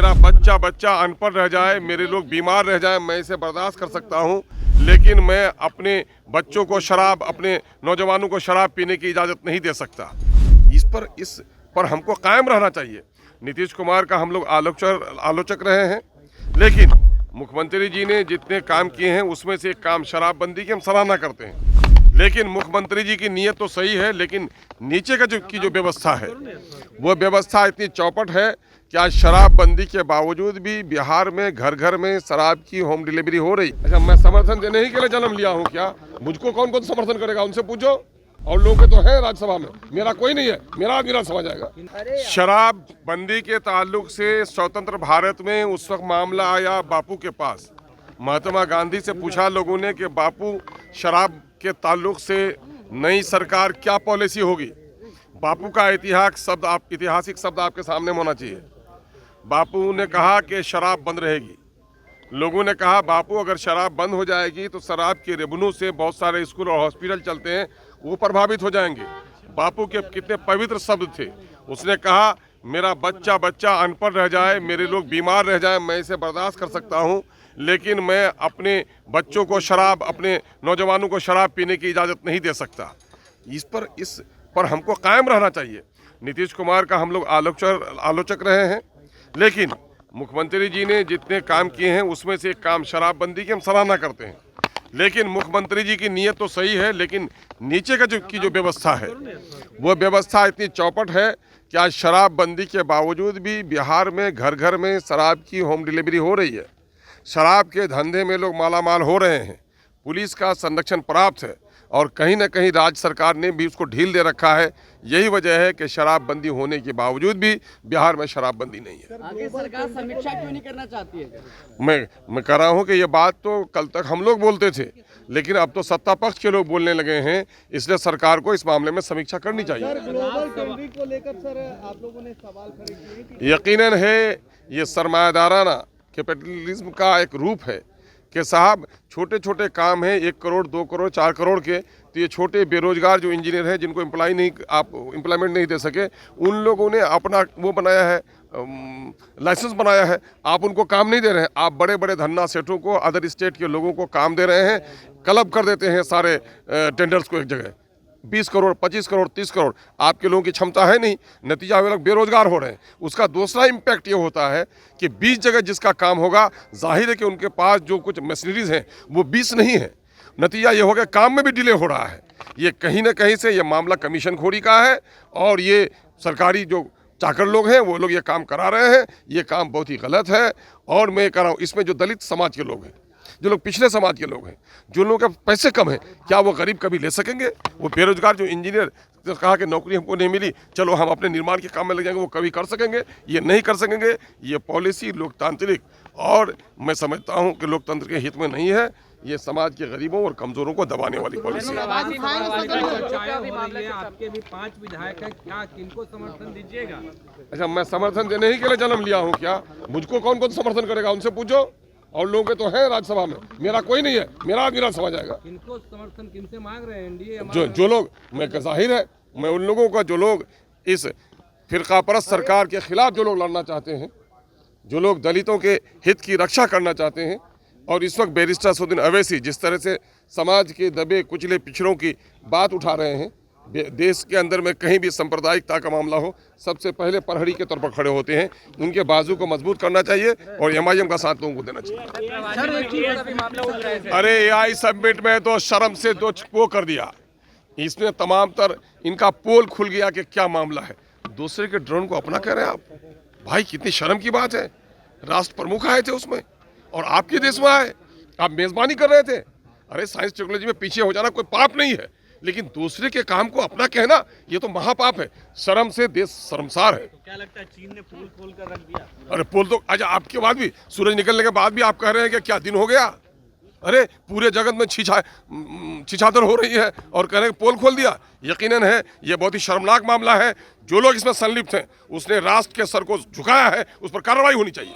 मेरा बच्चा अनपढ़ रह जाए, मेरे लोग बीमार रह जाए, मैं इसे बर्दाश्त कर सकता हूँ, लेकिन मैं अपने बच्चों को शराब, अपने नौजवानों को शराब पीने की इजाज़त नहीं दे सकता। इस पर हमको कायम रहना चाहिए। नीतीश कुमार का हम लोग आलोचक रहे हैं, लेकिन मुख्यमंत्री जी ने जितने काम किए हैं उसमें से एक काम शराबबंदी की हम सराहना करते हैं। लेकिन मुख्यमंत्री जी की नीयत तो सही है, लेकिन नीचे का जो व्यवस्था है वो व्यवस्था इतनी चौपट है कि आज शराबबंदी के बावजूद भी बिहार में घर घर में शराब की होम डिलीवरी हो रही। अच्छा, मैं समर्थन देने ही के लिए जन्म लिया हूँ क्या? मुझको कौन कौन समर्थन करेगा? उनसे पूछो। और लोग तो हैं राज्यसभा में, मेरा कोई नहीं है, मेरा निराश हो जाएगा। शराबबंदी के ताल्लुक से स्वतंत्र भारत में उस वक्त मामला आया बापू के पास। महात्मा गांधी से पूछा लोगों ने कि बापू, शराब के ताल्लुक से नई सरकार क्या पॉलिसी होगी? बापू का ऐतिहासिक शब्द आपके सामने होना चाहिए। बापू ने कहा कि शराब बंद रहेगी। लोगों ने कहा बापू, अगर शराब बंद हो जाएगी तो शराब के रेवेन्यू से बहुत सारे स्कूल और हॉस्पिटल चलते हैं, वो प्रभावित हो जाएंगे। बापू के कितने पवित्र शब्द थे। उसने कहा मेरा बच्चा अनपढ़ रह जाए, मेरे लोग बीमार रह जाए, मैं इसे बर्दाश्त कर सकता हूँ, लेकिन मैं अपने बच्चों को शराब, अपने नौजवानों को शराब पीने की इजाज़त नहीं दे सकता। इस पर हमको कायम रहना चाहिए। नीतीश कुमार का हम लोग आलोचक रहे हैं, लेकिन मुख्यमंत्री जी ने जितने काम किए हैं उसमें से एक काम शराबबंदी की हम सराहना करते हैं। लेकिन मुख्यमंत्री जी की नीयत तो सही है, लेकिन नीचे का जो व्यवस्था है वो व्यवस्था इतनी चौपट है कि आज शराबबंदी के बावजूद भी बिहार में घर घर में शराब की होम डिलीवरी हो रही है। शराब के धंधे में लोग मालामाल हो रहे हैं। पुलिस का संरक्षण पर्याप्त है और कहीं न कहीं राज्य सरकार ने भी उसको ढील दे रखा है। यही वजह है कि शराबबंदी होने के बावजूद भी बिहार में शराबबंदी नहीं है। आगे सरकार समीक्षा क्यों नहीं करना चाहती है? मैं कह रहा हूँ कि ये बात तो कल तक हम लोग बोलते थे, लेकिन अब तो सत्ता पक्ष के लोग बोलने लगे हैं, इसलिए सरकार को इस मामले में समीक्षा करनी चाहिए। ग्लोबल टेंडरिंग को लेकर सर आप लोगों ने सवाल खड़े किए। यकीनन है ये सरमायादाराना कैपिटलिज्म का एक रूप है कि साहब छोटे छोटे काम हैं, 1 करोड़ 2 करोड़ 4 करोड़ के, तो ये छोटे बेरोजगार जो इंजीनियर हैं जिनको एम्प्लॉयमेंट नहीं दे सके, उन लोगों ने अपना वो बनाया है, लाइसेंस बनाया है। आप उनको काम नहीं दे रहे हैं। आप बड़े बड़े धन्ना सेठों को, अदर स्टेट के लोगों को काम दे रहे हैं, क्लब कर देते हैं सारे टेंडर्स को एक जगह। 20 करोड़ 25 करोड़ 30 करोड़ आपके लोगों की क्षमता है नहीं, नतीजा वे लोग बेरोजगार हो रहे हैं। उसका दूसरा इम्पैक्ट ये होता है कि 20 जगह जिसका काम होगा, जाहिर है कि उनके पास जो कुछ मशीनरीज हैं वो 20 नहीं है। नतीजा ये हो गया काम में भी डिले हो रहा है। ये कहीं ना कहीं से ये मामला कमीशन खोरी का है और ये सरकारी जो चाकर लोग हैं वो लोग ये काम करा रहे हैं। ये काम बहुत ही गलत है और मैं कह रहा हूँ इसमें जो दलित समाज के लोग हैं, जो लोग पिछले समाज के लोग हैं, जो लोगों के पैसे कम हैं, क्या वो गरीब कभी ले सकेंगे? वो बेरोजगार जो इंजीनियर जो कहा कि नौकरी हमको नहीं मिली, चलो हम अपने निर्माण के काम में लग जाएंगे, वो कभी कर सकेंगे? ये नहीं कर सकेंगे। ये पॉलिसी लोकतांत्रिक और मैं समझता हूँ कि लोकतंत्र के हित में नहीं है। ये समाज के गरीबों और कमजोरों को दबाने वाली पॉलिसी है। आपके भी 5 विधायक हैं, क्या किनको समर्थन दीजिएगा? अच्छा, मैं समर्थन देने ही के लिए जन्म लिया हूँ क्या? मुझको कौन कौन समर्थन करेगा? उनसे पूछो। और लोग तो हैं राज्यसभा में, मेरा कोई नहीं है, मेरा निराश हो जाएगा। किनको समर्थन किनसे मांग रहे हैं? एनडीए जो लोग, मैं जाहिर है मैं उन लोगों का, जो लोग इस फिरकापरस्त सरकार के खिलाफ जो लोग लड़ना चाहते हैं, जो लोग दलितों के हित की रक्षा करना चाहते हैं, और इस वक्त बैरिस्टर असदुद्दीन अवैसी जिस तरह से समाज के दबे कुचले पिछड़ों की बात उठा रहे हैं, देश के अंदर में कहीं भी सांप्रदायिकता का मामला हो, सबसे पहले प्रहरी के तौर पर खड़े होते हैं। उनके बाजू को मजबूत करना चाहिए और एमआईएम का साथ लोगों को देना चाहिए। अरे एआई समिट में तो शर्म से दो वो कर दिया। इसने तमाम इनका पोल खुल गया कि क्या मामला है। दूसरे के ड्रोन को अपना कह रहे हैं आप? भाई कितनी शर्म की बात है। राष्ट्र प्रमुख आए थे उसमें और आपके देश में आए, आप मेजबानी कर रहे थे। अरे साइंस टेक्नोलॉजी में पीछे हो जाना कोई पाप नहीं है, लेकिन दूसरे के काम को अपना कहना ये तो महापाप है। शर्म से देश शर्मसार है। क्या लगता है चीन ने पोल खोल कर रख दिया? अरे पोल तो आज आपके बाद भी, सूरज निकलने के बाद भी आप कह रहे हैं कि क्या दिन हो गया? अरे पूरे जगत में छिछादर हो रही है और कह रहे हैं पोल खोल दिया। यकीनन है ये बहुत ही शर्मनाक मामला है। जो लोग इसमें संलिप्त हैं उसने राष्ट्र के सर को झुकाया है, उस पर कार्रवाई होनी चाहिए।